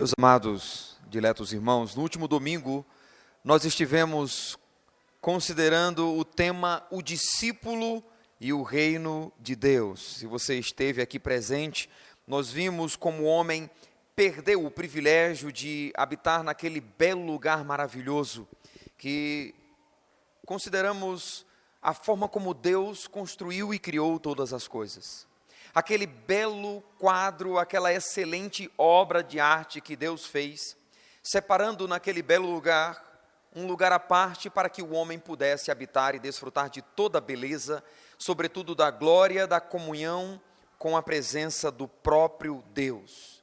Meus amados, diletos irmãos, no último domingo nós estivemos considerando o tema O Discípulo e o Reino de Deus. Se você esteve aqui presente, nós vimos como o homem perdeu o privilégio de habitar naquele belo lugar maravilhoso que consideramos a forma como Deus construiu e criou todas as coisas. Aquele belo quadro, aquela excelente obra de arte que Deus fez, separando naquele belo lugar, um lugar à parte para que o homem pudesse habitar e desfrutar de toda a beleza, sobretudo da glória, da comunhão com a presença do próprio Deus.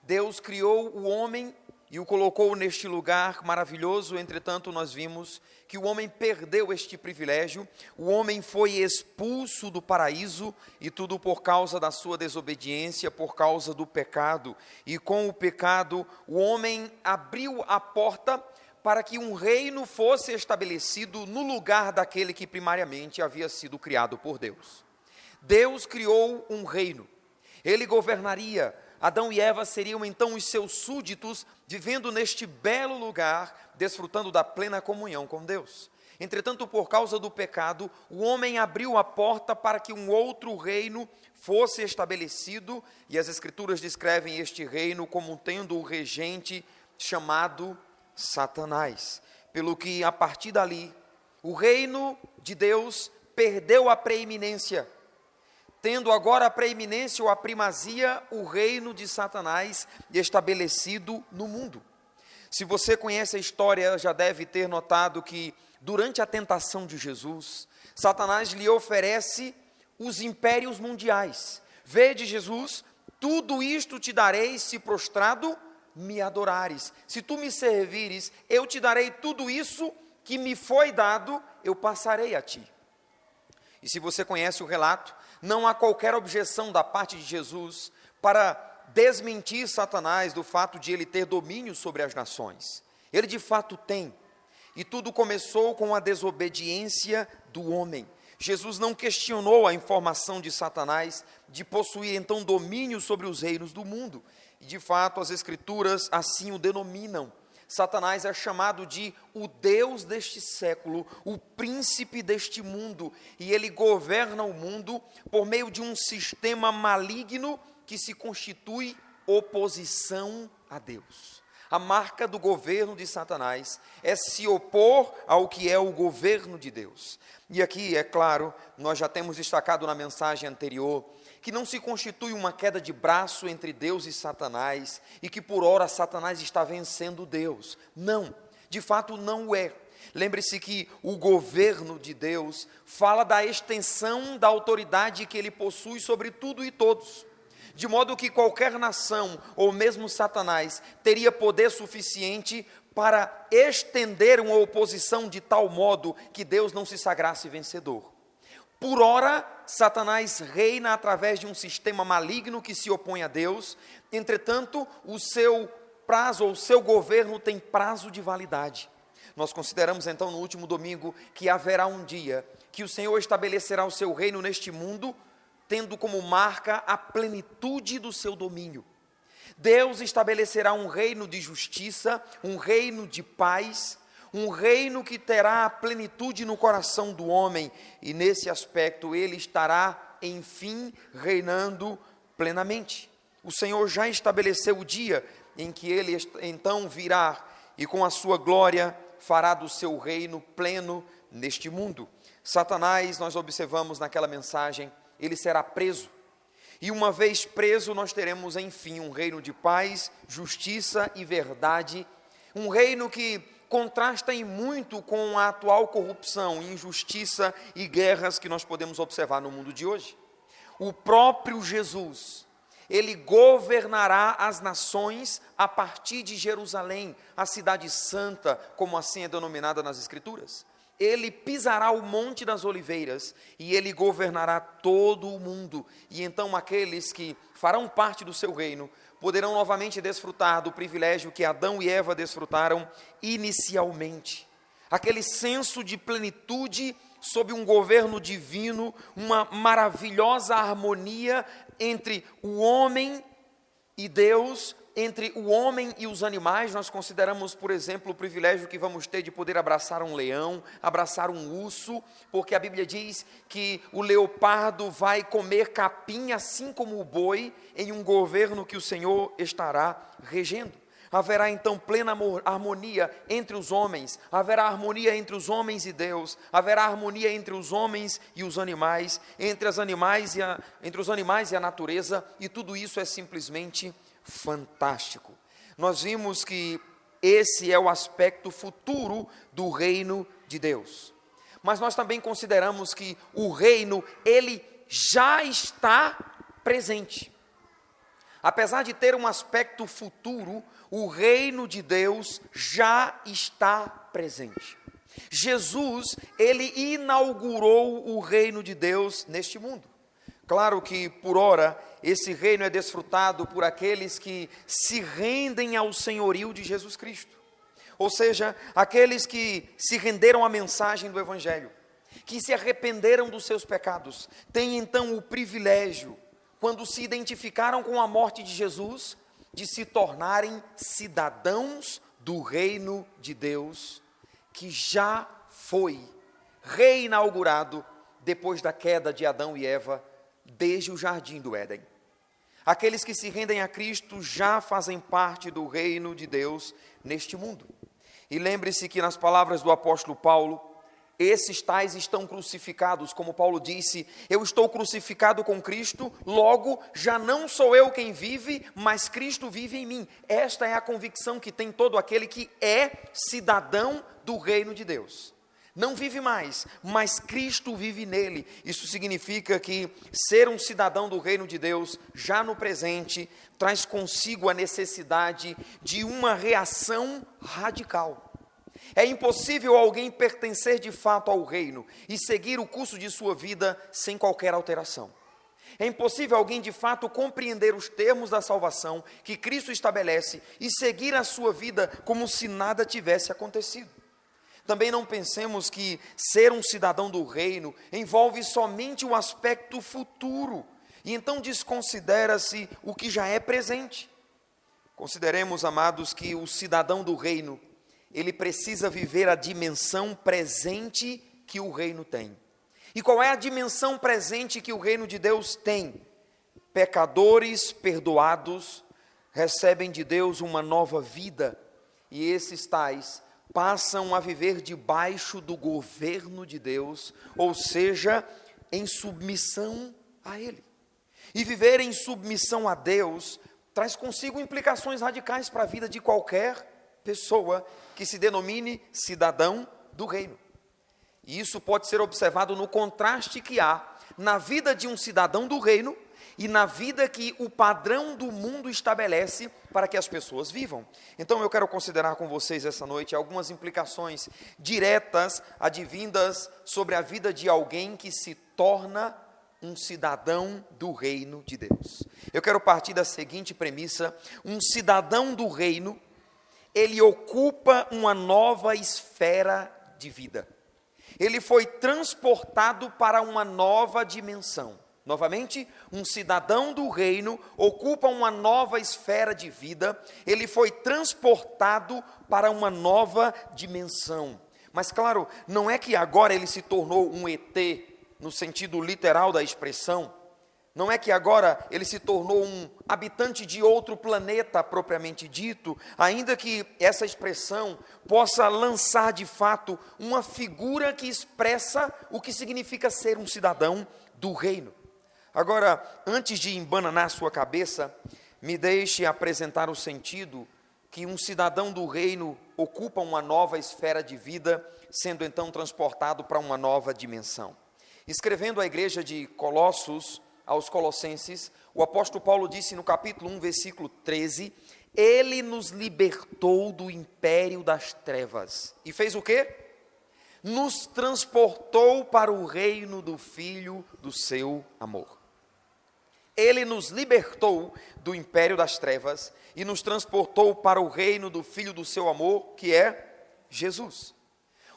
Deus criou o homem e o colocou neste lugar maravilhoso, entretanto nós vimos que o homem perdeu este privilégio, o homem foi expulso do paraíso e tudo por causa da sua desobediência, por causa do pecado. E com o pecado, o homem abriu a porta para que um reino fosse estabelecido no lugar daquele que primariamente havia sido criado por Deus. Deus criou um reino, ele governaria. Adão e Eva seriam então os seus súditos, vivendo neste belo lugar, desfrutando da plena comunhão com Deus. Entretanto, por causa do pecado, o homem abriu a porta para que um outro reino fosse estabelecido, e as Escrituras descrevem este reino como tendo o regente chamado Satanás. Pelo que, a partir dali, o reino de Deus perdeu a preeminência, tendo agora a preeminência ou a primazia, o reino de Satanás estabelecido no mundo. Se você conhece a história, já deve ter notado que, durante a tentação de Jesus, Satanás lhe oferece os impérios mundiais. Vede, Jesus, tudo isto te darei se prostrado me adorares. Se tu me servires, eu te darei tudo isso que me foi dado, eu passarei a ti. E se você conhece o relato, não há qualquer objeção da parte de Jesus para desmentir Satanás do fato de ele ter domínio sobre as nações. Ele de fato tem. E tudo começou com a desobediência do homem. Jesus não questionou a informação de Satanás de possuir então domínio sobre os reinos do mundo. E de fato as Escrituras assim o denominam. Satanás é chamado de o Deus deste século, o príncipe deste mundo, e ele governa o mundo por meio de um sistema maligno que se constitui oposição a Deus. A marca do governo de Satanás é se opor ao que é o governo de Deus. E aqui, é claro, nós já temos destacado na mensagem anterior, que não se constitui uma queda de braço entre Deus e Satanás, e que por ora Satanás está vencendo Deus. Não, de fato não o é. Lembre-se que o governo de Deus fala da extensão da autoridade que ele possui sobre tudo e todos. De modo que qualquer nação, ou mesmo Satanás, teria poder suficiente para estender uma oposição de tal modo que Deus não se sagrasse vencedor. Por ora, Satanás reina através de um sistema maligno que se opõe a Deus, entretanto, o seu prazo, ou o seu governo tem prazo de validade. Nós consideramos então no último domingo que haverá um dia que o Senhor estabelecerá o seu reino neste mundo, tendo como marca a plenitude do seu domínio. Deus estabelecerá um reino de justiça, um reino de paz, um reino que terá a plenitude no coração do homem, e nesse aspecto ele estará, enfim, reinando plenamente. O Senhor já estabeleceu o dia em que ele então virá, e com a sua glória fará do seu reino pleno neste mundo. Satanás, nós observamos naquela mensagem, ele será preso. E uma vez preso, nós teremos, enfim, um reino de paz, justiça e verdade, um reino que contrasta em muito com a atual corrupção, injustiça e guerras que nós podemos observar no mundo de hoje. O próprio Jesus, ele governará as nações a partir de Jerusalém, a cidade santa, como assim é denominada nas Escrituras. Ele pisará o Monte das Oliveiras e ele governará todo o mundo. E então aqueles que farão parte do seu reino poderão novamente desfrutar do privilégio que Adão e Eva desfrutaram inicialmente. Aquele senso de plenitude sob um governo divino, uma maravilhosa harmonia entre o homem e Deus, entre o homem e os animais, nós consideramos, por exemplo, o privilégio que vamos ter de poder abraçar um leão, abraçar um urso, porque a Bíblia diz que o leopardo vai comer capim, assim como o boi, em um governo que o Senhor estará regendo. Haverá então plena harmonia entre os homens, haverá harmonia entre os homens e Deus, haverá harmonia entre os homens e os animais, entre os animais e a natureza, e tudo isso é simplesmente fantástico. Nós vimos que esse é o aspecto futuro do reino de Deus. Mas nós também consideramos que o reino, ele já está presente. Apesar de ter um aspecto futuro, o reino de Deus já está presente. Jesus, ele inaugurou o reino de Deus neste mundo. Claro que, por ora, esse reino é desfrutado por aqueles que se rendem ao senhorio de Jesus Cristo. Ou seja, aqueles que se renderam à mensagem do Evangelho, que se arrependeram dos seus pecados, têm então o privilégio, quando se identificaram com a morte de Jesus, de se tornarem cidadãos do reino de Deus, que já foi reinaugurado depois da queda de Adão e Eva, desde o jardim do Éden. Aqueles que se rendem a Cristo já fazem parte do reino de Deus neste mundo. E lembre-se que nas palavras do apóstolo Paulo, esses tais estão crucificados, como Paulo disse, eu estou crucificado com Cristo, logo já não sou eu quem vive, mas Cristo vive em mim. Esta é a convicção que tem todo aquele que é cidadão do reino de Deus. Não vive mais, mas Cristo vive nele. Isso significa que ser um cidadão do reino de Deus, já no presente, traz consigo a necessidade de uma reação radical. É impossível alguém pertencer de fato ao reino e seguir o curso de sua vida sem qualquer alteração. É impossível alguém de fato compreender os termos da salvação que Cristo estabelece e seguir a sua vida como se nada tivesse acontecido. Também não pensemos que ser um cidadão do reino envolve somente o aspecto futuro, e então desconsidera-se o que já é presente. Consideremos, amados, que o cidadão do reino, ele precisa viver a dimensão presente que o reino tem. E qual é a dimensão presente que o reino de Deus tem? Pecadores perdoados recebem de Deus uma nova vida, e esses tais passam a viver debaixo do governo de Deus, ou seja, em submissão a Ele. E viver em submissão a Deus traz consigo implicações radicais para a vida de qualquer pessoa que se denomine cidadão do reino. E isso pode ser observado no contraste que há na vida de um cidadão do reino e na vida que o padrão do mundo estabelece para que as pessoas vivam. Então eu quero considerar com vocês essa noite algumas implicações diretas advindas sobre a vida de alguém que se torna um cidadão do reino de Deus. Eu quero partir da seguinte premissa: um cidadão do reino, ele ocupa uma nova esfera de vida. Ele foi transportado para uma nova dimensão. Novamente, um cidadão do reino ocupa uma nova esfera de vida, ele foi transportado para uma nova dimensão. Mas claro, não é que agora ele se tornou um ET, no sentido literal da expressão. Não é que agora ele se tornou um habitante de outro planeta propriamente dito, ainda que essa expressão possa lançar de fato uma figura que expressa o que significa ser um cidadão do reino. Agora, antes de embananar sua cabeça, me deixe apresentar o sentido que um cidadão do reino ocupa uma nova esfera de vida, sendo então transportado para uma nova dimensão. Escrevendo à igreja de Colossos, aos Colossenses, o apóstolo Paulo disse no capítulo 1, versículo 13, ele nos libertou do império das trevas. E fez o quê? Nos transportou para o reino do Filho do seu amor. Ele nos libertou do império das trevas e nos transportou para o reino do Filho do seu amor, que é Jesus.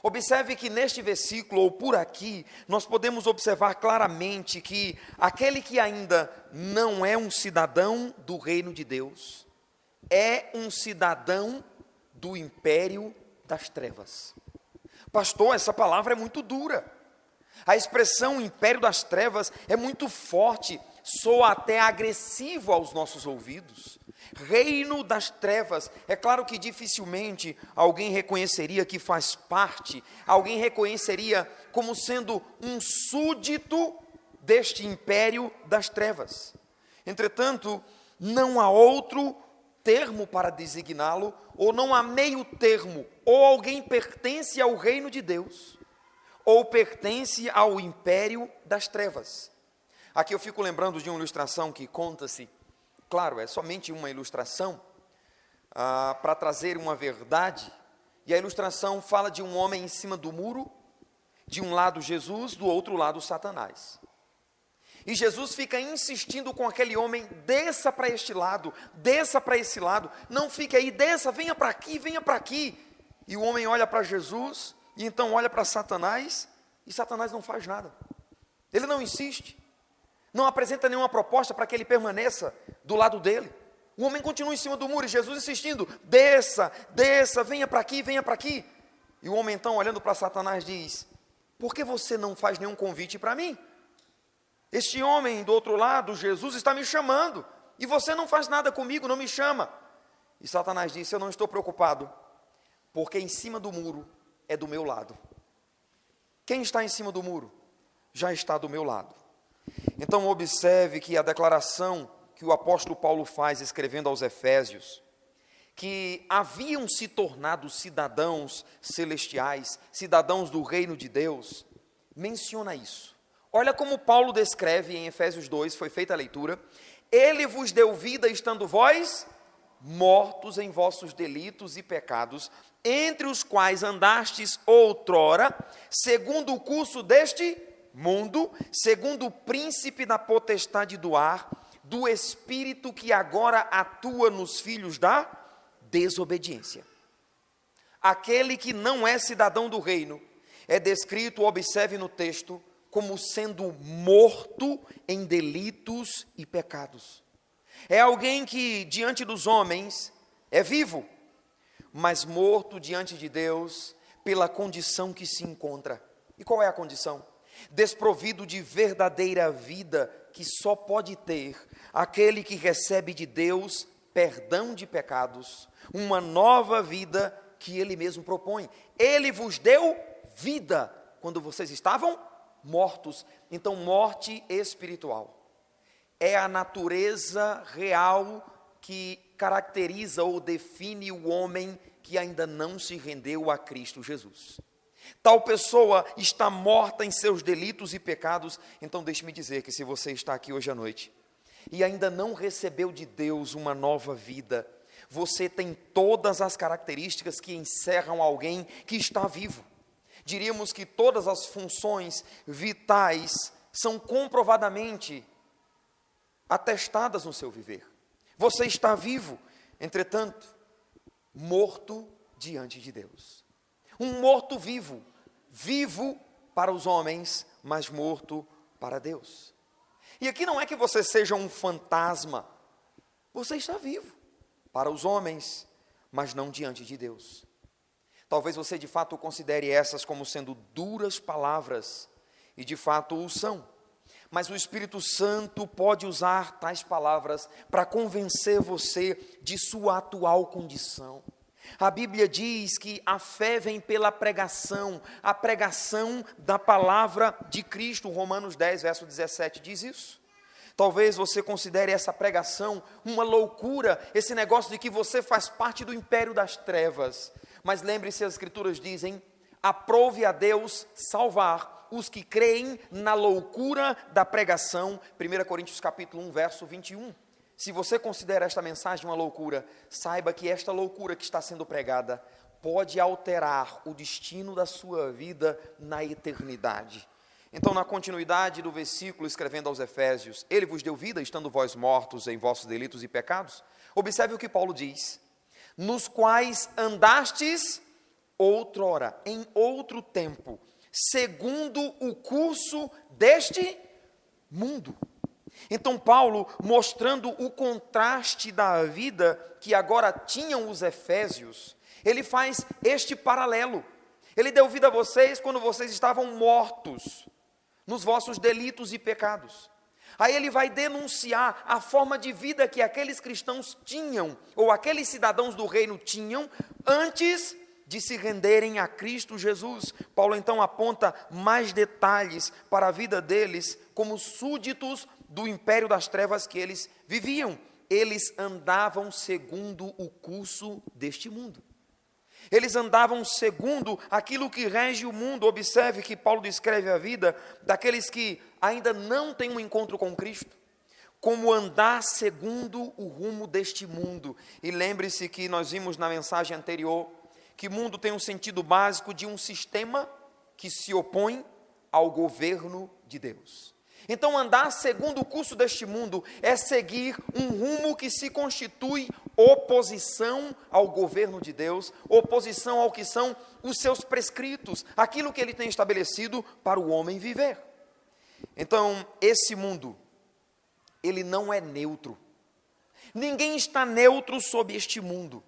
Observe que neste versículo, ou por aqui, nós podemos observar claramente que aquele que ainda não é um cidadão do reino de Deus, é um cidadão do império das trevas. Pastor, essa palavra é muito dura. A expressão império das trevas é muito forte, soa até agressivo aos nossos ouvidos. Reino das trevas, é claro que dificilmente alguém reconheceria que faz parte, alguém reconheceria como sendo um súdito deste império das trevas. Entretanto, não há outro termo para designá-lo, ou não há meio termo, ou alguém pertence ao reino de Deus, ou pertence ao império das trevas. Aqui eu fico lembrando de uma ilustração que conta-se, claro, é somente uma ilustração, para trazer uma verdade, e a ilustração fala de um homem em cima do muro, de um lado Jesus, do outro lado Satanás. E Jesus fica insistindo com aquele homem, desça para este lado, desça para esse lado, não fique aí, desça, venha para aqui, venha para aqui. E o homem olha para Jesus, e então olha para Satanás, e Satanás não faz nada. Ele não insiste, não apresenta nenhuma proposta para que ele permaneça do lado dele. O homem continua em cima do muro, e Jesus insistindo, desça, desça, venha para aqui, venha para aqui. E o homem então, olhando para Satanás, diz, por que você não faz nenhum convite para mim? Este homem do outro lado, Jesus, está me chamando, e você não faz nada comigo, não me chama. E Satanás disse, eu não estou preocupado, porque em cima do muro é do meu lado. Quem está em cima do muro, já está do meu lado. Então observe que a declaração que o apóstolo Paulo faz, escrevendo aos Efésios, que haviam se tornado cidadãos celestiais, cidadãos do reino de Deus, menciona isso. Olha como Paulo descreve em Efésios 2, foi feita a leitura, ele vos deu vida estando vós mortos em vossos delitos e pecados, entre os quais andastes outrora, segundo o curso deste mundo, segundo o príncipe da potestade do ar, do espírito que agora atua nos filhos da desobediência. Aquele que não é cidadão do reino, é descrito, observe no texto, como sendo morto em delitos e pecados. É alguém que diante dos homens é vivo, mas morto diante de Deus pela condição que se encontra. E qual é a condição? Desprovido de verdadeira vida que só pode ter aquele que recebe de Deus perdão de pecados, uma nova vida que Ele mesmo propõe. Ele vos deu vida quando vocês estavam mortos. Então, morte espiritual é a natureza real que caracteriza ou define o homem que ainda não se rendeu a Cristo Jesus. Tal pessoa está morta em seus delitos e pecados. Então deixe-me dizer que se você está aqui hoje à noite e ainda não recebeu de Deus uma nova vida, você tem todas as características que encerram alguém que está vivo. Diríamos que todas as funções vitais são comprovadamente atestadas no seu viver. Você está vivo, entretanto, morto diante de Deus. Um morto vivo, vivo para os homens, mas morto para Deus. E aqui não é que você seja um fantasma, você está vivo para os homens, mas não diante de Deus. Talvez você de fato considere essas como sendo duras palavras, e de fato o são. Mas o Espírito Santo pode usar tais palavras para convencer você de sua atual condição. A Bíblia diz que a fé vem pela pregação, a pregação da palavra de Cristo. Romanos 10, verso 17 diz isso. Talvez você considere essa pregação uma loucura, esse negócio de que você faz parte do império das trevas. Mas lembre-se, as Escrituras dizem, aprove a Deus salvar os que creem na loucura da pregação. 1 Coríntios capítulo 1, verso 21. Se você considera esta mensagem uma loucura, saiba que esta loucura que está sendo pregada pode alterar o destino da sua vida na eternidade. Então, na continuidade do versículo, escrevendo aos Efésios, ele vos deu vida, estando vós mortos em vossos delitos e pecados. Observe o que Paulo diz, nos quais andastes outrora, em outro tempo, segundo o curso deste mundo. Então Paulo, mostrando o contraste da vida que agora tinham os efésios, ele faz este paralelo. Ele deu vida a vocês quando vocês estavam mortos nos vossos delitos e pecados. Aí ele vai denunciar a forma de vida que aqueles cristãos tinham, ou aqueles cidadãos do reino tinham, antes de se renderem a Cristo Jesus. Paulo então aponta mais detalhes para a vida deles como súditos do império das trevas que eles viviam. Eles andavam segundo o curso deste mundo. Eles andavam segundo aquilo que rege o mundo. Observe que Paulo descreve a vida daqueles que ainda não têm um encontro com Cristo, como andar segundo o rumo deste mundo. E lembre-se que nós vimos na mensagem anterior, que mundo tem um sentido básico de um sistema que se opõe ao governo de Deus. Então, andar segundo o curso deste mundo é seguir um rumo que se constitui oposição ao governo de Deus, oposição ao que são os seus prescritos, aquilo que ele tem estabelecido para o homem viver. Então, esse mundo, ele não é neutro. Ninguém está neutro sob este mundo.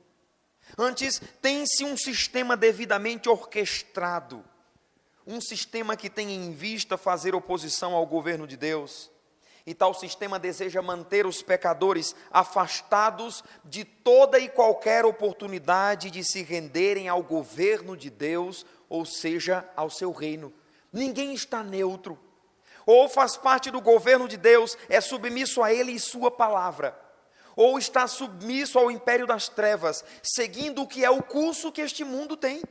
Antes, tem-se um sistema devidamente orquestrado, um sistema que tem em vista fazer oposição ao governo de Deus, e tal sistema deseja manter os pecadores afastados de toda e qualquer oportunidade de se renderem ao governo de Deus, ou seja, ao seu reino. Ninguém está neutro, ou faz parte do governo de Deus, é submisso a ele e sua palavra, ou está submisso ao império das trevas, seguindo o que é o curso que este mundo tem.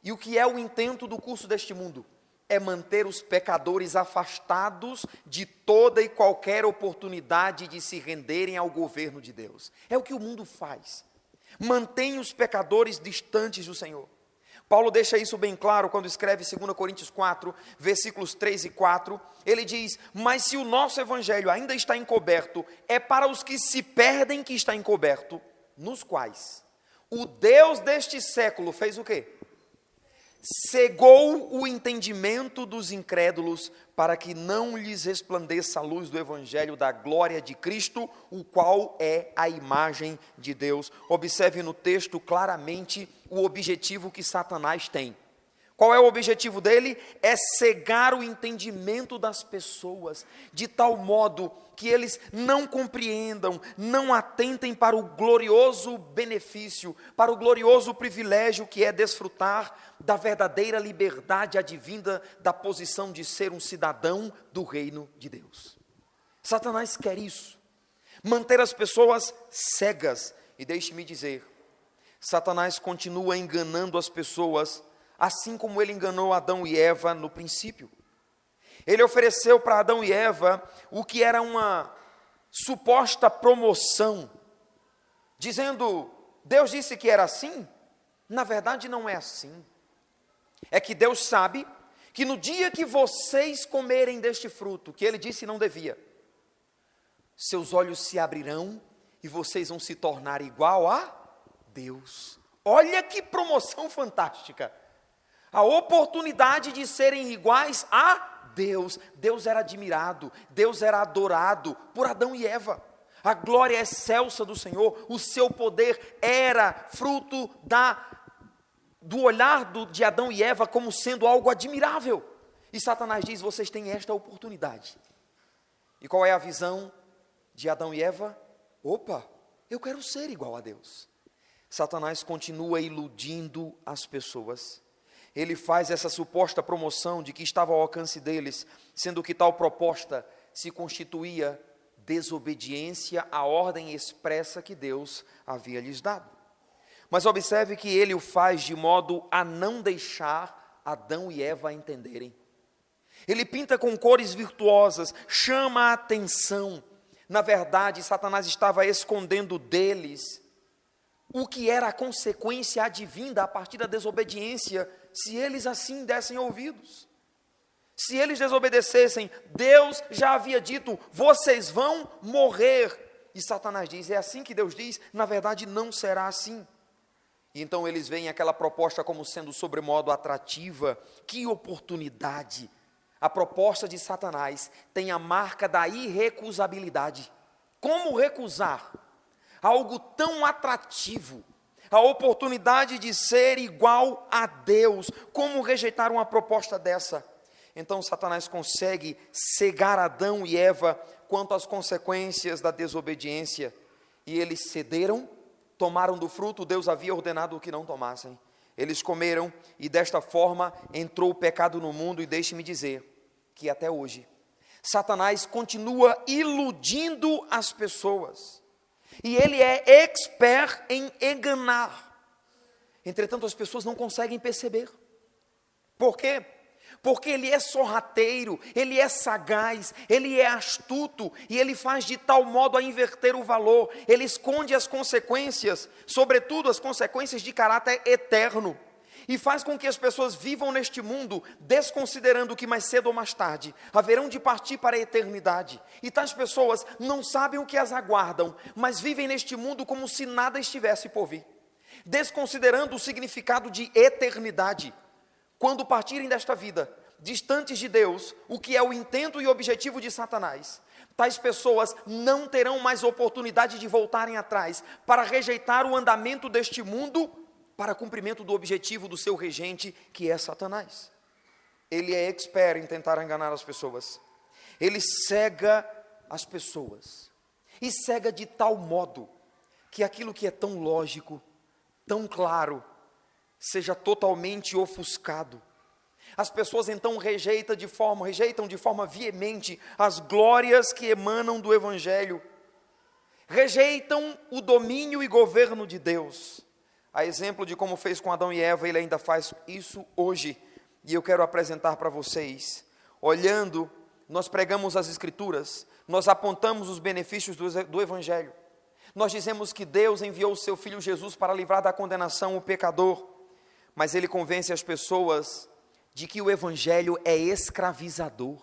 E o que é o intento do curso deste mundo? É manter os pecadores afastados de toda e qualquer oportunidade de se renderem ao governo de Deus. É o que o mundo faz. Mantém os pecadores distantes do Senhor. Paulo deixa isso bem claro quando escreve 2 Coríntios 4, versículos 3 e 4. Ele diz: mas se o nosso evangelho ainda está encoberto, é para os que se perdem que está encoberto, nos quais o Deus deste século fez o quê? Cegou o entendimento dos incrédulos, para que não lhes resplandeça a luz do evangelho da glória de Cristo, o qual é a imagem de Deus. Observe no texto claramente o objetivo que Satanás tem. Qual é o objetivo dele? É cegar o entendimento das pessoas, de tal modo que eles não compreendam, não atentem para o glorioso benefício, para o glorioso privilégio que é desfrutar da verdadeira liberdade advinda da posição de ser um cidadão do reino de Deus. Satanás quer isso, manter as pessoas cegas. E deixe-me dizer, Satanás continua enganando as pessoas, assim como ele enganou Adão e Eva no princípio. Ele ofereceu para Adão e Eva o que era uma suposta promoção, dizendo: Deus disse que era assim. Na verdade não é assim. É que Deus sabe que no dia que vocês comerem deste fruto, que ele disse não devia, seus olhos se abrirão e vocês vão se tornar igual a Deus. Olha que promoção fantástica! A oportunidade de serem iguais a Deus. Deus era admirado, Deus era adorado por Adão e Eva. A glória excelsa do Senhor, o seu poder era fruto do olhar de Adão e Eva como sendo algo admirável. E Satanás diz: vocês têm esta oportunidade. E qual é a visão de Adão e Eva? Opa, eu quero ser igual a Deus. Satanás continua iludindo as pessoas. Ele faz essa suposta promoção de que estava ao alcance deles, sendo que tal proposta se constituía desobediência à ordem expressa que Deus havia lhes dado. Mas observe que ele o faz de modo a não deixar Adão e Eva entenderem. Ele pinta com cores virtuosas, chama a atenção. Na verdade, Satanás estava escondendo deles o que era a consequência advinda a partir da desobediência, se eles assim dessem ouvidos. Se eles desobedecessem, Deus já havia dito: vocês vão morrer. E Satanás diz: é assim que Deus diz? Na verdade não será assim. E então eles veem aquela proposta como sendo sobremodo atrativa. Que oportunidade! A proposta de Satanás tem a marca da irrecusabilidade. Como recusar algo tão atrativo? A oportunidade de ser igual a Deus. Como rejeitar uma proposta dessa? Então Satanás consegue cegar Adão e Eva quanto às consequências da desobediência. E eles cederam, tomaram do fruto, Deus havia ordenado que não tomassem. Eles comeram e desta forma entrou o pecado no mundo. E deixe-me dizer que até hoje Satanás continua iludindo as pessoas. E ele é expert em enganar. Entretanto, as pessoas não conseguem perceber. Por quê? Porque ele é sorrateiro, ele é sagaz, ele é astuto, e ele faz de tal modo a inverter o valor. Ele esconde as consequências, sobretudo as consequências de caráter eterno, e faz com que as pessoas vivam neste mundo, desconsiderando que mais cedo ou mais tarde haverão de partir para a eternidade. E tais pessoas não sabem o que as aguardam, mas vivem neste mundo como se nada estivesse por vir, desconsiderando o significado de eternidade. Quando partirem desta vida, distantes de Deus, o que é o intento e objetivo de Satanás, tais pessoas não terão mais oportunidade de voltarem atrás para rejeitar o andamento deste mundo para cumprimento do objetivo do seu regente, que é Satanás. Ele é expert em tentar enganar as pessoas. Ele cega as pessoas. E cega de tal modo que aquilo que é tão lógico, tão claro, seja totalmente ofuscado. As pessoas então rejeitam de forma veemente as glórias que emanam do Evangelho. Rejeitam o domínio e governo de Deus. A exemplo de como fez com Adão e Eva, ele ainda faz isso hoje. E eu quero apresentar para vocês. Olhando, nós pregamos as Escrituras, nós apontamos os benefícios do Evangelho. Nós dizemos que Deus enviou o seu Filho Jesus para livrar da condenação o pecador. Mas ele convence as pessoas de que o Evangelho é escravizador.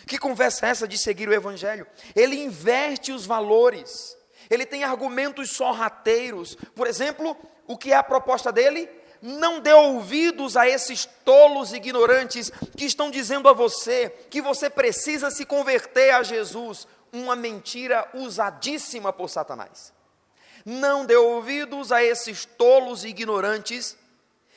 Que conversa é essa de seguir o Evangelho? Ele inverte os valores. Ele tem argumentos sorrateiros. Por exemplo, o que é a proposta dele? Não dê ouvidos a esses tolos ignorantes que estão dizendo a você que você precisa se converter a Jesus. Uma mentira usadíssima por Satanás. Não dê ouvidos a esses tolos ignorantes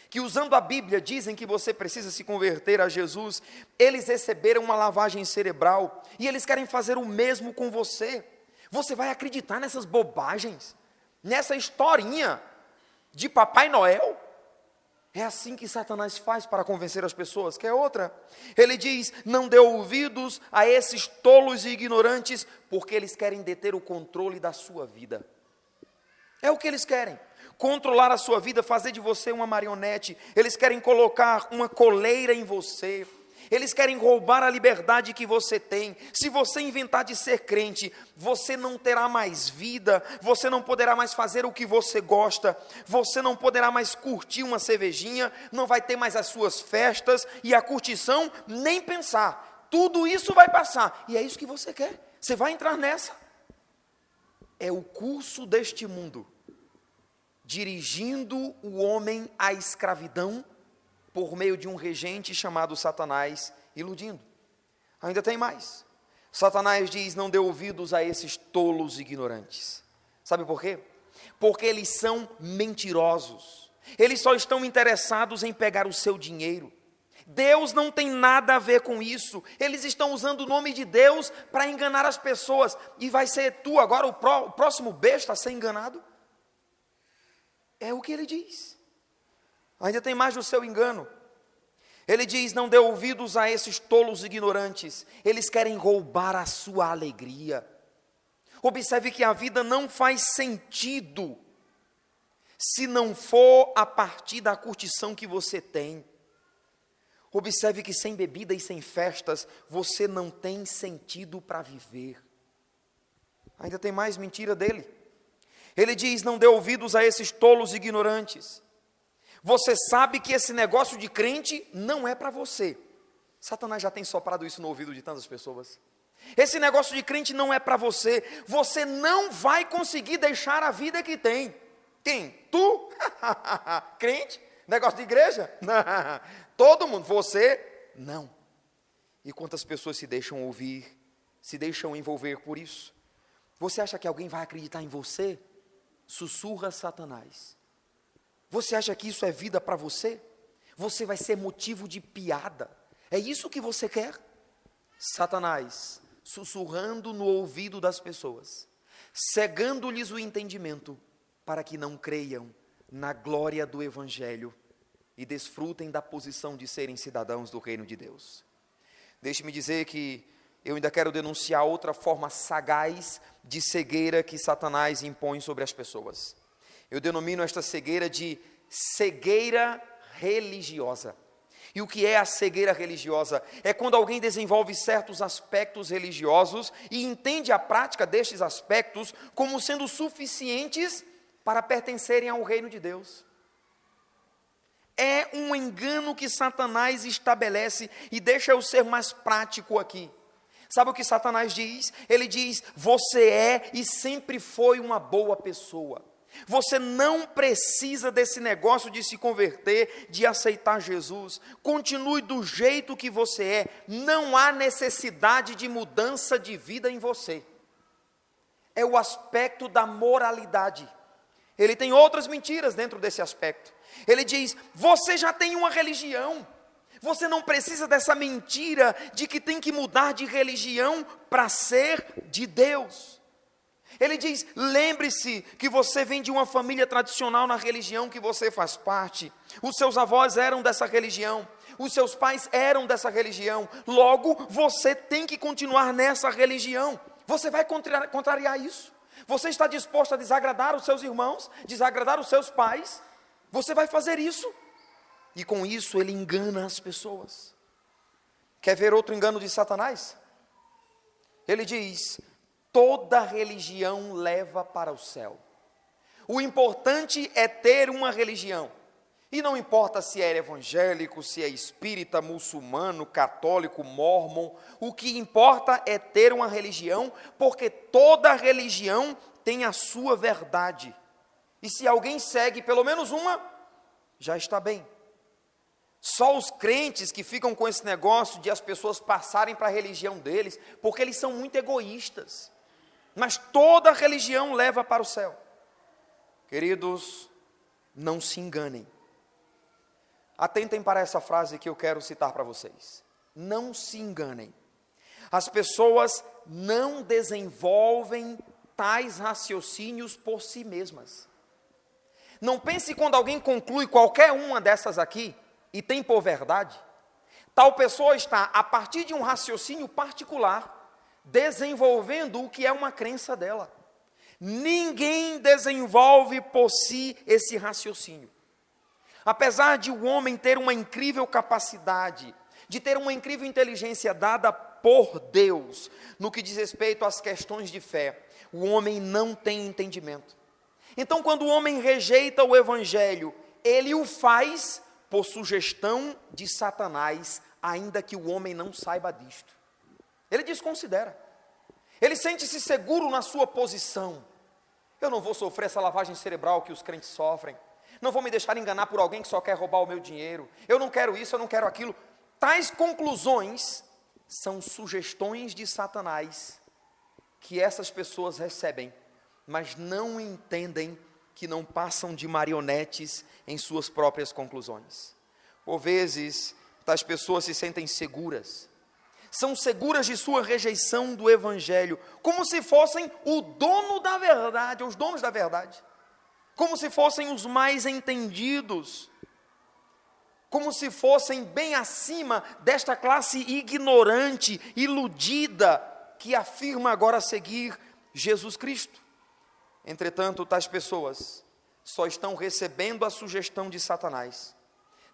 que, usando a Bíblia, dizem que você precisa se converter a Jesus. Eles receberam uma lavagem cerebral e eles querem fazer o mesmo com você. Você vai acreditar nessas bobagens? Nessa historinha de Papai Noel? É assim que Satanás faz para convencer as pessoas. Quer outra? Ele diz, não dê ouvidos a esses tolos e ignorantes, porque eles querem deter o controle da sua vida. É o que eles querem. Controlar a sua vida, fazer de você uma marionete. Eles querem colocar uma coleira em você. Eles querem roubar a liberdade que você tem. Se você inventar de ser crente, você não terá mais vida, você não poderá mais fazer o que você gosta, você não poderá mais curtir uma cervejinha, não vai ter mais as suas festas e a curtição, nem pensar. Tudo isso vai passar. E é isso que você quer. Você vai entrar nessa. É o curso deste mundo, dirigindo o homem à escravidão, por meio de um regente chamado Satanás, iludindo. Ainda tem mais. Satanás diz, não dê ouvidos a esses tolos ignorantes. Sabe por quê? Porque eles são mentirosos. Eles só estão interessados em pegar o seu dinheiro. Deus não tem nada a ver com isso. Eles estão usando o nome de Deus para enganar as pessoas. E vai ser tu agora o próximo besta a ser enganado? É o que ele diz. Ainda tem mais do seu engano. Ele diz, não dê ouvidos a esses tolos ignorantes. Eles querem roubar a sua alegria. Observe que a vida não faz sentido se não for a partir da curtição que você tem. Observe que sem bebida e sem festas, você não tem sentido para viver. Ainda tem mais mentira dele. Ele diz, não dê ouvidos a esses tolos ignorantes. Você sabe que esse negócio de crente não é para você. Satanás já tem soprado isso no ouvido de tantas pessoas. Esse negócio de crente não é para você. Você não vai conseguir deixar a vida que tem. Quem? Tu? Crente? Negócio de igreja? Todo mundo. Você? Não. E quantas pessoas se deixam ouvir, se deixam envolver por isso? Você acha que alguém vai acreditar em você? Sussurra Satanás. Você acha que isso é vida para você? Você vai ser motivo de piada. É isso que você quer? Satanás, sussurrando no ouvido das pessoas, cegando-lhes o entendimento, para que não creiam na glória do Evangelho e desfrutem da posição de serem cidadãos do reino de Deus. Deixe-me dizer que eu ainda quero denunciar outra forma sagaz de cegueira que Satanás impõe sobre as pessoas. Eu denomino esta cegueira de cegueira religiosa. E o que é a cegueira religiosa? É quando alguém desenvolve certos aspectos religiosos e entende a prática destes aspectos como sendo suficientes para pertencerem ao reino de Deus. É um engano que Satanás estabelece, e deixa eu ser mais prático aqui. Sabe o que Satanás diz? Ele diz: você é e sempre foi uma boa pessoa. Você não precisa desse negócio de se converter, de aceitar Jesus. Continue do jeito que você é. Não há necessidade de mudança de vida em você. É o aspecto da moralidade. Ele tem outras mentiras dentro desse aspecto. Ele diz: você já tem uma religião. Você não precisa dessa mentira de que tem que mudar de religião para ser de Deus. Ele diz: lembre-se que você vem de uma família tradicional na religião que você faz parte. Os seus avós eram dessa religião. Os seus pais eram dessa religião. Logo, você tem que continuar nessa religião. Você vai contrariar isso? Você está disposto a desagradar os seus irmãos? Desagradar os seus pais? Você vai fazer isso? E com isso ele engana as pessoas. Quer ver outro engano de Satanás? Ele diz: toda religião leva para o céu. O importante é ter uma religião. E não importa se é evangélico, se é espírita, muçulmano, católico, mórmon. O que importa é ter uma religião, porque toda religião tem a sua verdade. E se alguém segue pelo menos uma, já está bem. Só os crentes que ficam com esse negócio de as pessoas passarem para a religião deles, porque eles são muito egoístas. Mas toda religião leva para o céu. Queridos, não se enganem. Atentem para essa frase que eu quero citar para vocês. Não se enganem. As pessoas não desenvolvem tais raciocínios por si mesmas. Não pense quando alguém conclui qualquer uma dessas aqui, e tem por verdade, tal pessoa está, a partir de um raciocínio particular, desenvolvendo o que é uma crença dela. Ninguém desenvolve por si esse raciocínio. Apesar de o homem ter uma incrível capacidade, de ter uma incrível inteligência dada por Deus, no que diz respeito às questões de fé, o homem não tem entendimento. Então, quando o homem rejeita o Evangelho, ele o faz por sugestão de Satanás, ainda que o homem não saiba disto. Ele desconsidera. Ele sente-se seguro na sua posição. Eu não vou sofrer essa lavagem cerebral que os crentes sofrem. Não vou me deixar enganar por alguém que só quer roubar o meu dinheiro. Eu não quero isso, eu não quero aquilo. Tais conclusões são sugestões de Satanás que essas pessoas recebem, mas não entendem que não passam de marionetes em suas próprias conclusões. Por vezes, tais pessoas se sentem seguras. São seguras de sua rejeição do Evangelho, como se fossem o dono da verdade, os donos da verdade. Como se fossem os mais entendidos. Como se fossem bem acima desta classe ignorante, iludida, que afirma agora seguir Jesus Cristo. Entretanto, tais pessoas só estão recebendo a sugestão de Satanás.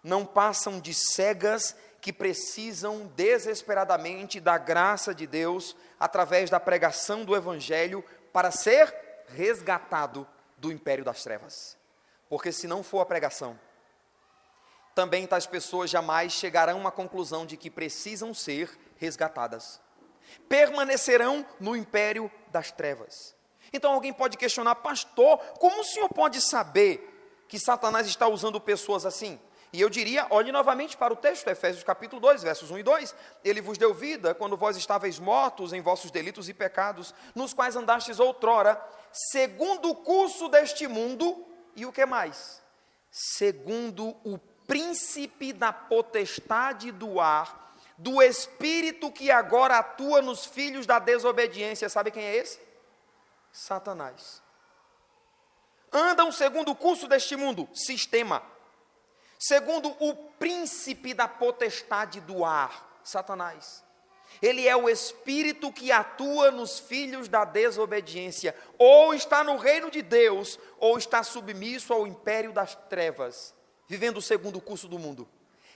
Não passam de cegas que precisam desesperadamente da graça de Deus através da pregação do Evangelho para ser resgatado do império das trevas. Porque se não for a pregação, também tais pessoas jamais chegarão à conclusão de que precisam ser resgatadas. Permanecerão no império das trevas. Então alguém pode questionar: pastor, como o senhor pode saber que Satanás está usando pessoas assim? E eu diria, olhe novamente para o texto, Efésios capítulo 2, versos 1 e 2. Ele vos deu vida quando vós estáveis mortos em vossos delitos e pecados, nos quais andastes outrora, segundo o curso deste mundo, e o que mais? Segundo o príncipe da potestade do ar, do espírito que agora atua nos filhos da desobediência. Sabe quem é esse? Satanás. Andam segundo o curso deste mundo, sistema. Segundo o príncipe da potestade do ar, Satanás. Ele é o espírito que atua nos filhos da desobediência. Ou está no reino de Deus, ou está submisso ao império das trevas, vivendo segundo o curso do mundo,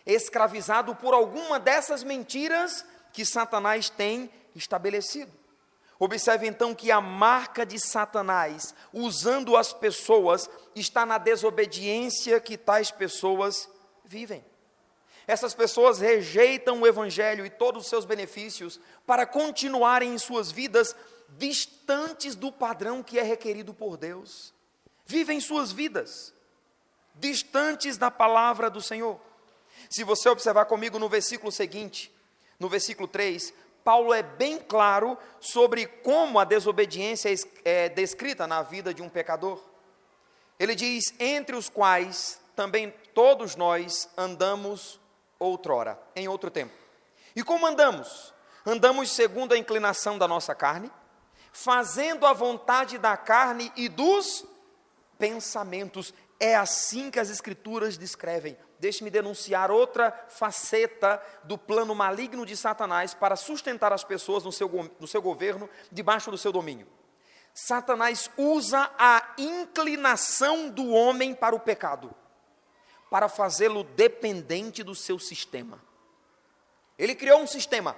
escravizado por alguma dessas mentiras que Satanás tem estabelecido. Observe então que a marca de Satanás, usando as pessoas, está na desobediência que tais pessoas vivem. Essas pessoas rejeitam o Evangelho e todos os seus benefícios para continuarem em suas vidas distantes do padrão que é requerido por Deus. Vivem suas vidas distantes da palavra do Senhor. Se você observar comigo no versículo seguinte, no versículo 3, Paulo é bem claro sobre como a desobediência é descrita na vida de um pecador. Ele diz, entre os quais também todos nós andamos outrora, em outro tempo. E como andamos? Andamos segundo a inclinação da nossa carne, fazendo a vontade da carne e dos pensamentos. É assim que as Escrituras descrevem. Deixe-me denunciar outra faceta do plano maligno de Satanás para sustentar as pessoas no seu governo, debaixo do seu domínio. Satanás usa a inclinação do homem para o pecado, para fazê-lo dependente do seu sistema. Ele criou um sistema,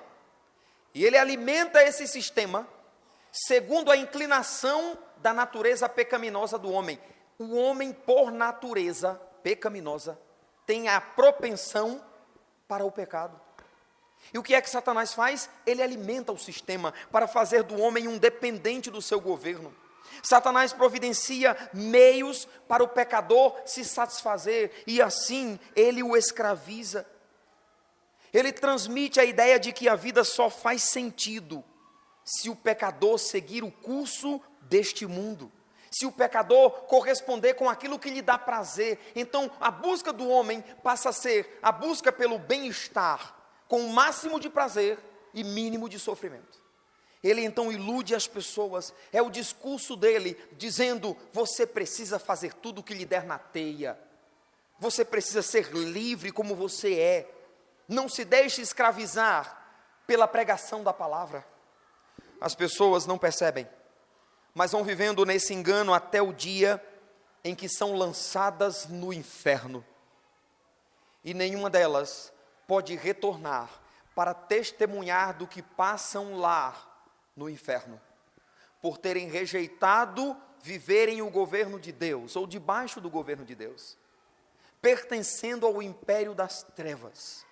e ele alimenta esse sistema segundo a inclinação da natureza pecaminosa do homem. O homem, por natureza pecaminosa, tem a propensão para o pecado. E o que é que Satanás faz? Ele alimenta o sistema para fazer do homem um dependente do seu governo. Satanás providencia meios para o pecador se satisfazer, e assim ele o escraviza. Ele transmite a ideia de que a vida só faz sentido se o pecador seguir o curso deste mundo. Se o pecador corresponder com aquilo que lhe dá prazer, então a busca do homem passa a ser a busca pelo bem-estar, com o máximo de prazer e mínimo de sofrimento. Ele então ilude as pessoas, é o discurso dele, dizendo, você precisa fazer tudo o que lhe der na teia, você precisa ser livre como você é, não se deixe escravizar pela pregação da palavra. As pessoas não percebem, mas vão vivendo nesse engano até o dia em que são lançadas no inferno. E nenhuma delas pode retornar para testemunhar do que passam lá no inferno, por terem rejeitado viverem o governo de Deus, ou debaixo do governo de Deus, pertencendo ao império das trevas.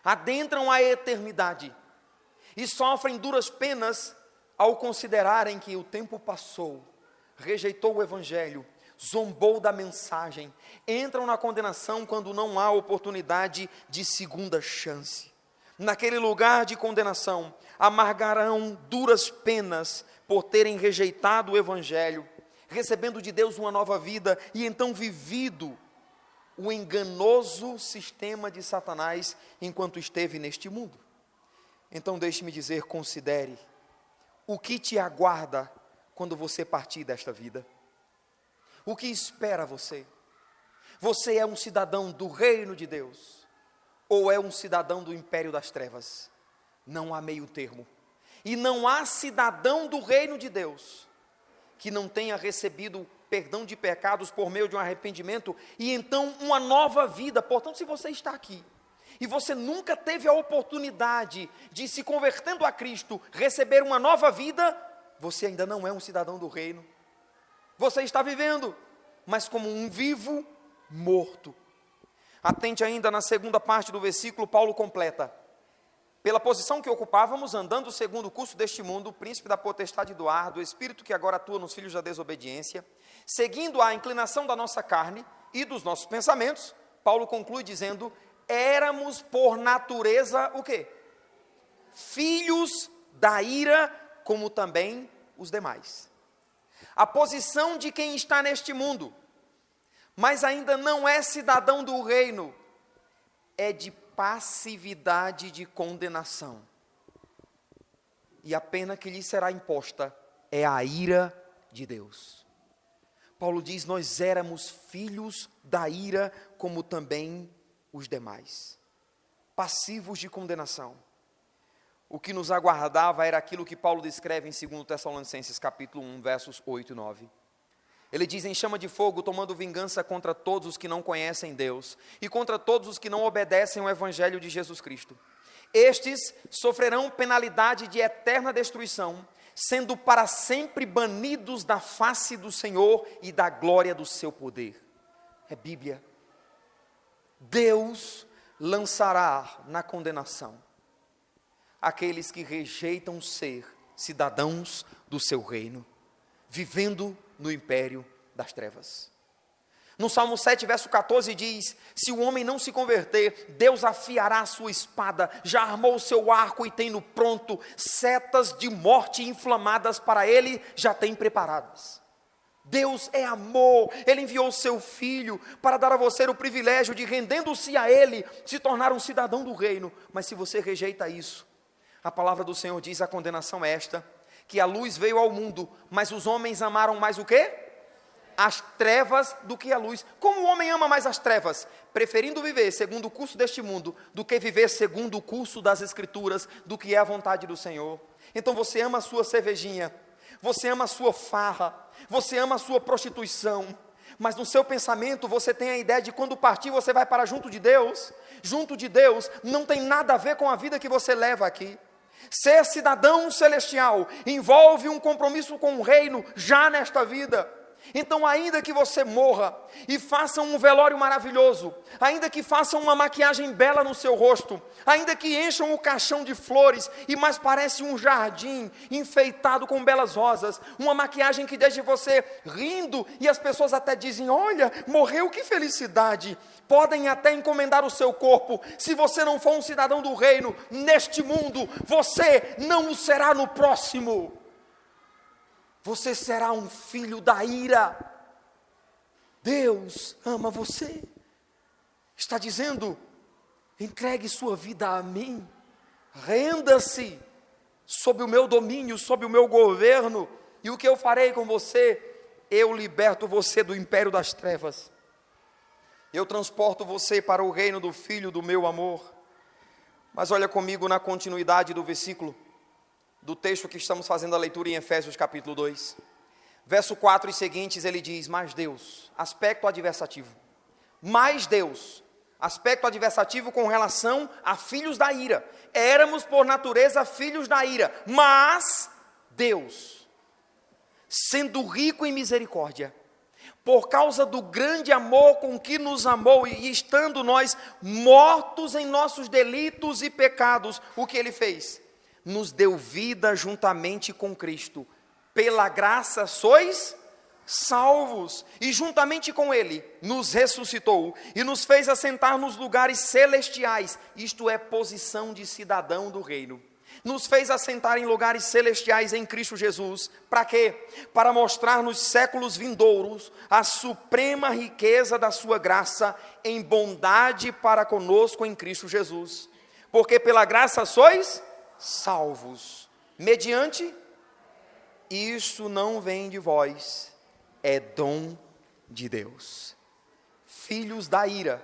Adentram a eternidade e sofrem duras penas ao considerarem que o tempo passou, rejeitou o Evangelho, zombou da mensagem, entram na condenação quando não há oportunidade de segunda chance. Naquele lugar de condenação, amargarão duras penas por terem rejeitado o Evangelho, recebendo de Deus uma nova vida e então vivido o enganoso sistema de Satanás enquanto esteve neste mundo. Então deixe-me dizer, considere o que te aguarda quando você partir desta vida. O que espera você? Você é um cidadão do reino de Deus ou é um cidadão do império das trevas? Não há meio termo. E não há cidadão do reino de Deus que não tenha recebido perdão de pecados por meio de um arrependimento e então uma nova vida. Portanto, se você está aqui e você nunca teve a oportunidade de, se convertendo a Cristo, receber uma nova vida, você ainda não é um cidadão do reino. Você está vivendo, mas como um vivo morto. Atente ainda na segunda parte do versículo, Paulo completa. Pela posição que ocupávamos, andando segundo o curso deste mundo, o príncipe da potestade do ar, do espírito que agora atua nos filhos da desobediência, seguindo a inclinação da nossa carne e dos nossos pensamentos, Paulo conclui dizendo: éramos por natureza o quê? Filhos da ira, como também os demais. A posição de quem está neste mundo, mas ainda não é cidadão do reino, é de passividade de condenação. E a pena que lhe será imposta é a ira de Deus. Paulo diz: nós éramos filhos da ira, como também os demais, passivos de condenação. O que nos aguardava era aquilo que Paulo descreve em 2 Tessalonicenses capítulo 1, versos 8 e 9. Ele diz: em chama de fogo, tomando vingança contra todos os que não conhecem Deus, e contra todos os que não obedecem ao Evangelho de Jesus Cristo. Estes sofrerão penalidade de eterna destruição, sendo para sempre banidos da face do Senhor e da glória do seu poder. É Bíblia. Deus lançará na condenação aqueles que rejeitam ser cidadãos do seu reino, vivendo no império das trevas. No Salmo 7, verso 14 diz: se o homem não se converter, Deus afiará a sua espada, já armou o seu arco e tem no pronto, setas de morte inflamadas para ele já tem preparadas. Deus é amor, Ele enviou o seu Filho para dar a você o privilégio de, rendendo-se a Ele, se tornar um cidadão do reino. Mas se você rejeita isso, a palavra do Senhor diz: a condenação é esta, que a luz veio ao mundo, mas os homens amaram mais o quê? As trevas do que a luz. Como o homem ama mais as trevas? Preferindo viver segundo o curso deste mundo, do que viver segundo o curso das Escrituras, do que é a vontade do Senhor. Então você ama a sua cervejinha, você ama a sua farra, você ama a sua prostituição, mas no seu pensamento você tem a ideia de quando partir você vai para junto de Deus. Junto de Deus não tem nada a ver com a vida que você leva aqui. Ser cidadão celestial envolve um compromisso com o reino já nesta vida. Então, ainda que você morra e faça um velório maravilhoso, ainda que façam uma maquiagem bela no seu rosto, ainda que encham o caixão de flores e mais parece um jardim enfeitado com belas rosas, uma maquiagem que deixe você rindo e as pessoas até dizem: olha, morreu, que felicidade. Podem até encomendar o seu corpo. Se você não for um cidadão do reino neste mundo, você não o será no próximo. Você será um filho da ira. Deus ama você. Está dizendo: entregue sua vida a mim. Renda-se sob o meu domínio, sob o meu governo. E o que eu farei com você? Eu liberto você do império das trevas. Eu transporto você para o reino do Filho do meu amor. Mas olha comigo na continuidade do versículo, do texto que estamos fazendo a leitura em Efésios capítulo 2, verso 4 e seguintes. Ele diz: mas Deus, aspecto adversativo, mas Deus, aspecto adversativo com relação a filhos da ira. Éramos por natureza filhos da ira, mas Deus, sendo rico em misericórdia, por causa do grande amor com que nos amou, e estando nós mortos em nossos delitos e pecados, o que Ele fez? Nos deu vida juntamente com Cristo. Pela graça sois salvos, e juntamente com Ele nos ressuscitou e nos fez assentar nos lugares celestiais, isto é, posição de cidadão do reino. Nos fez assentar em lugares celestiais em Cristo Jesus. Para quê? Para mostrar nos séculos vindouros a suprema riqueza da sua graça em bondade para conosco em Cristo Jesus. Porque pela graça sois salvos, mediante, isso não vem de vós, é dom de Deus. Filhos da ira,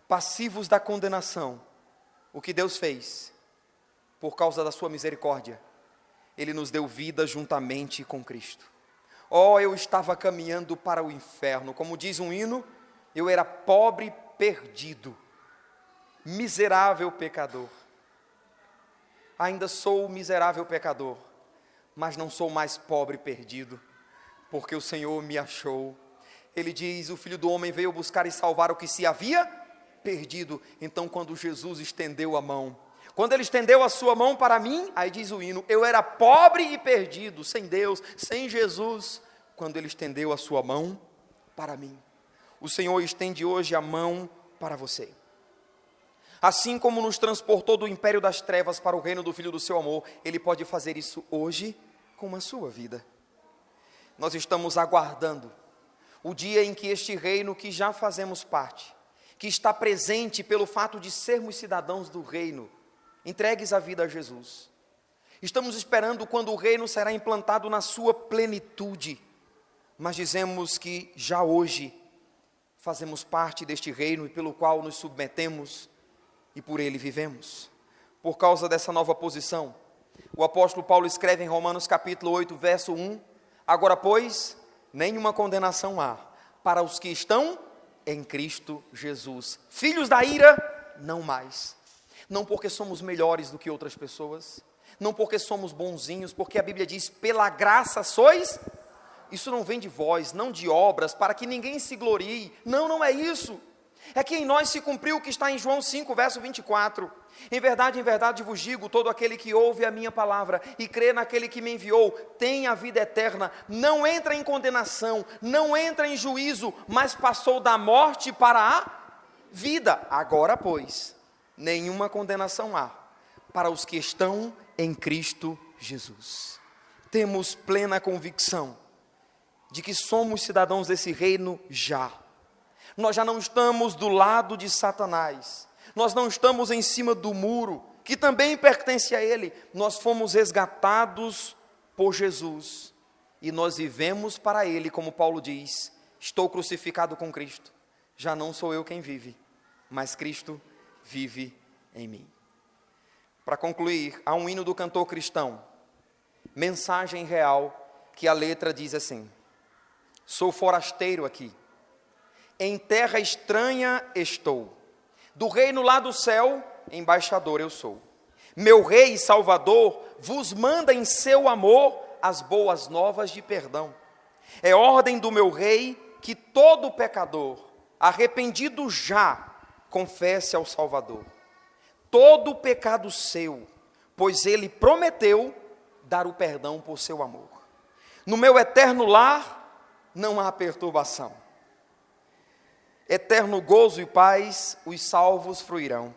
passivos da condenação. O que Deus fez? Por causa da sua misericórdia, Ele nos deu vida juntamente com Cristo. Oh, eu estava caminhando para o inferno, como diz um hino, eu era pobre, perdido, miserável pecador. Ainda sou miserável pecador, mas não sou mais pobre e perdido, porque o Senhor me achou. Ele diz: o Filho do Homem veio buscar e salvar o que se havia perdido. Então, quando Jesus estendeu a mão, quando Ele estendeu a sua mão para mim, aí diz o hino, eu era pobre e perdido, sem Deus, sem Jesus. Quando Ele estendeu a sua mão para mim, o Senhor estende hoje a mão para você. Assim como nos transportou do império das trevas para o reino do Filho do seu amor, Ele pode fazer isso hoje com a sua vida. Nós estamos aguardando o dia em que este reino que já fazemos parte, que está presente pelo fato de sermos cidadãos do reino, entregues a vida a Jesus. Estamos esperando quando o reino será implantado na sua plenitude, mas dizemos que já hoje fazemos parte deste reino e pelo qual nos submetemos e por ele vivemos. Por causa dessa nova posição, o apóstolo Paulo escreve em Romanos capítulo 8, verso 1, agora, pois, nenhuma condenação há para os que estão em Cristo Jesus. Filhos da ira, não mais. Não porque somos melhores do que outras pessoas, não porque somos bonzinhos, porque a Bíblia diz, pela graça sois. Isso não vem de vós, não de obras, para que ninguém se glorie. Não, não é isso. É que em nós se cumpriu o que está em João 5, verso 24. Em verdade vos digo, todo aquele que ouve a minha palavra e crê naquele que me enviou, tem a vida eterna, não entra em condenação, não entra em juízo, mas passou da morte para a vida. Agora, pois, nenhuma condenação há para os que estão em Cristo Jesus. Temos plena convicção de que somos cidadãos desse reino já. Nós já não estamos do lado de Satanás, nós não estamos em cima do muro, que também pertence a ele. Nós fomos resgatados por Jesus, e nós vivemos para ele, como Paulo diz, estou crucificado com Cristo, já não sou eu quem vive, mas Cristo vive em mim. Para concluir, há um hino do cantor cristão, Mensagem Real, que a letra diz assim, sou forasteiro aqui, em terra estranha estou, do reino lá do céu, embaixador eu sou. Meu rei e salvador vos manda em seu amor as boas novas de perdão. É ordem do meu rei que todo pecador, arrependido já, confesse ao Salvador. Todo pecado seu, pois ele prometeu dar o perdão por seu amor. No meu eterno lar não há perturbação. Eterno gozo e paz, os salvos fruirão.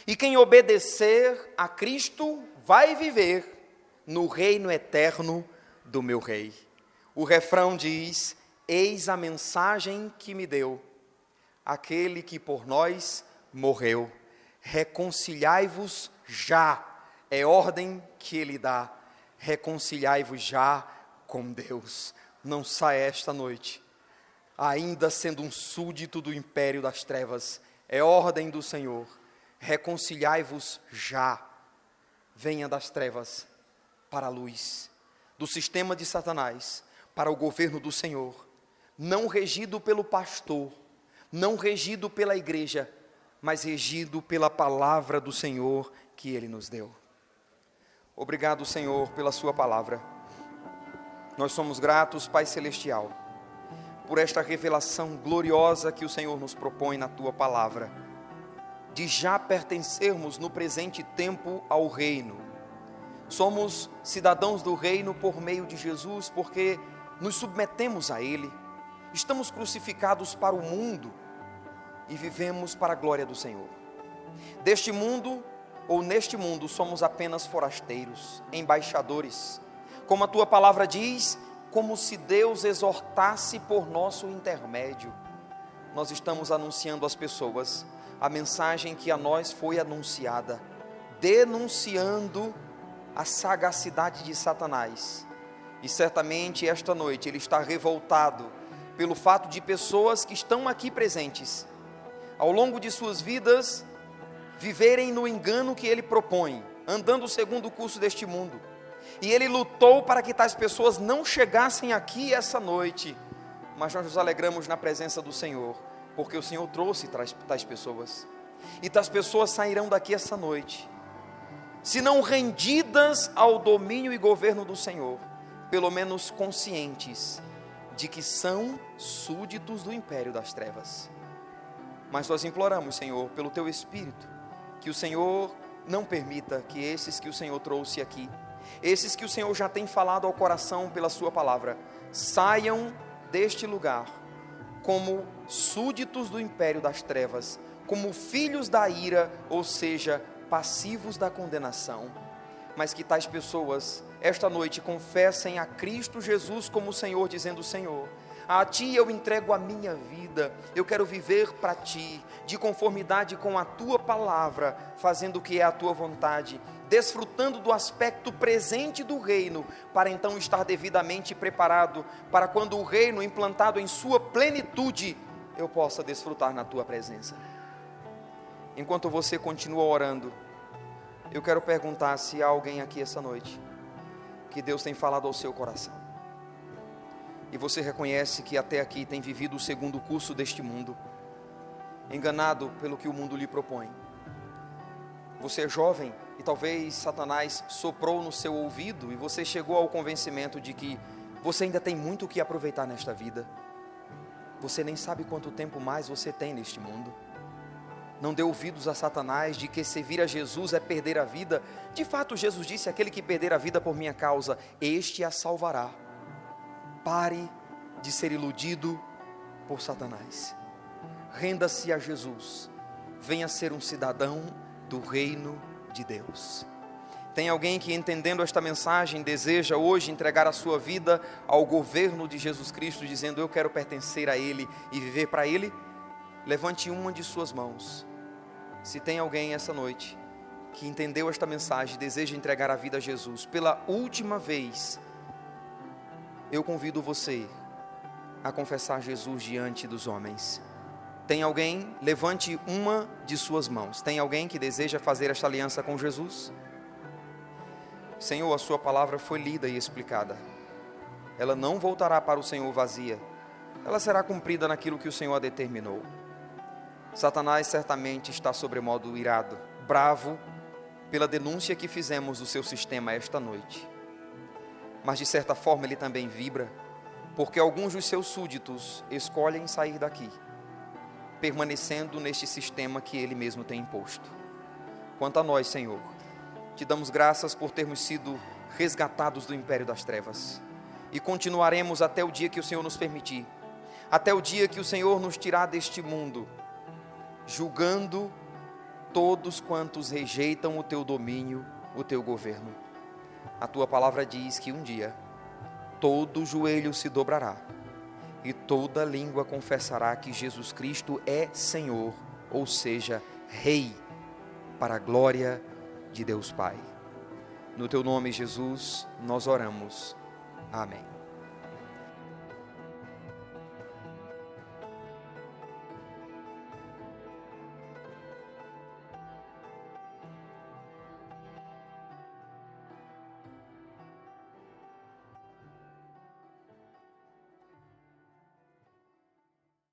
E quem obedecer a Cristo vai viver no reino eterno do meu rei. O refrão diz, eis a mensagem que me deu, aquele que por nós morreu. Reconciliai-vos já, é ordem que ele dá. Reconciliai-vos já com Deus. Não saia esta noite ainda sendo um súdito do império das trevas, é ordem do Senhor, reconciliai-vos já, venha das trevas para a luz, do sistema de Satanás, para o governo do Senhor, não regido pelo pastor, não regido pela igreja, mas regido pela palavra do Senhor que Ele nos deu. Obrigado, Senhor, pela sua palavra, nós somos gratos, Pai Celestial, por esta revelação gloriosa que o Senhor nos propõe na Tua palavra, de já pertencermos no presente tempo ao reino. Somos cidadãos do reino por meio de Jesus, porque nos submetemos a Ele, estamos crucificados para o mundo e vivemos para a glória do Senhor. Deste mundo, ou neste mundo, somos apenas forasteiros, embaixadores, como a Tua palavra diz, como se Deus exortasse por nosso intermédio. Nós estamos anunciando às pessoas a mensagem que a nós foi anunciada, denunciando a sagacidade de Satanás. E certamente esta noite ele está revoltado pelo fato de pessoas que estão aqui presentes, ao longo de suas vidas, viverem no engano que ele propõe, andando segundo o curso deste mundo. E ele lutou para que tais pessoas não chegassem aqui essa noite, mas nós nos alegramos na presença do Senhor, porque o Senhor trouxe tais pessoas, e tais pessoas sairão daqui essa noite, se não rendidas ao domínio e governo do Senhor, pelo menos conscientes de que são súditos do império das trevas. Mas nós imploramos, Senhor, pelo Teu Espírito, que o Senhor não permita que esses que o Senhor trouxe aqui, esses que o Senhor já tem falado ao coração pela sua palavra, saiam deste lugar como súditos do império das trevas, como filhos da ira, ou seja, passivos da condenação. Mas que tais pessoas, esta noite, confessem a Cristo Jesus como Senhor, dizendo: Senhor, a Ti eu entrego a minha vida, eu quero viver para Ti, de conformidade com a Tua palavra, fazendo o que é a Tua vontade, desfrutando do aspecto presente do reino, para então estar devidamente preparado, para quando o reino implantado em sua plenitude, eu possa desfrutar na Tua presença. Enquanto você continua orando, eu quero perguntar se há alguém aqui essa noite, que Deus tem falado ao seu coração, e você reconhece que até aqui tem vivido o segundo curso deste mundo, enganado pelo que o mundo lhe propõe. Você é jovem e talvez Satanás soprou no seu ouvido e você chegou ao convencimento de que você ainda tem muito o que aproveitar nesta vida. Você nem sabe quanto tempo mais você tem neste mundo. Não dê ouvidos a Satanás de que servir a Jesus é perder a vida. De fato, Jesus disse: aquele que perder a vida por minha causa, este a salvará. Pare de ser iludido por Satanás. Renda-se a Jesus. Venha ser um cidadão do reino de Deus. Tem alguém que, entendendo esta mensagem, deseja hoje entregar a sua vida ao governo de Jesus Cristo, dizendo: eu quero pertencer a Ele e viver para Ele? Levante uma de suas mãos. Se tem alguém essa noite que entendeu esta mensagem e deseja entregar a vida a Jesus pela última vez, eu convido você a confessar Jesus diante dos homens. Tem alguém? Levante uma de suas mãos. Tem alguém que deseja fazer esta aliança com Jesus? Senhor, a sua palavra foi lida e explicada. Ela não voltará para o Senhor vazia. Ela será cumprida naquilo que o Senhor a determinou. Satanás certamente está sobremodo irado, bravo, pela denúncia que fizemos do seu sistema esta noite. Mas de certa forma ele também vibra, porque alguns dos seus súditos escolhem sair daqui, permanecendo neste sistema que ele mesmo tem imposto. Quanto a nós, Senhor, te damos graças por termos sido resgatados do império das trevas, e continuaremos até o dia que o Senhor nos permitir, até o dia que o Senhor nos tirar deste mundo, julgando todos quantos rejeitam o teu domínio, o teu governo. A tua palavra diz que um dia todo joelho se dobrará e toda língua confessará que Jesus Cristo é Senhor, ou seja, Rei, para a glória de Deus Pai. No teu nome, Jesus, nós oramos. Amém.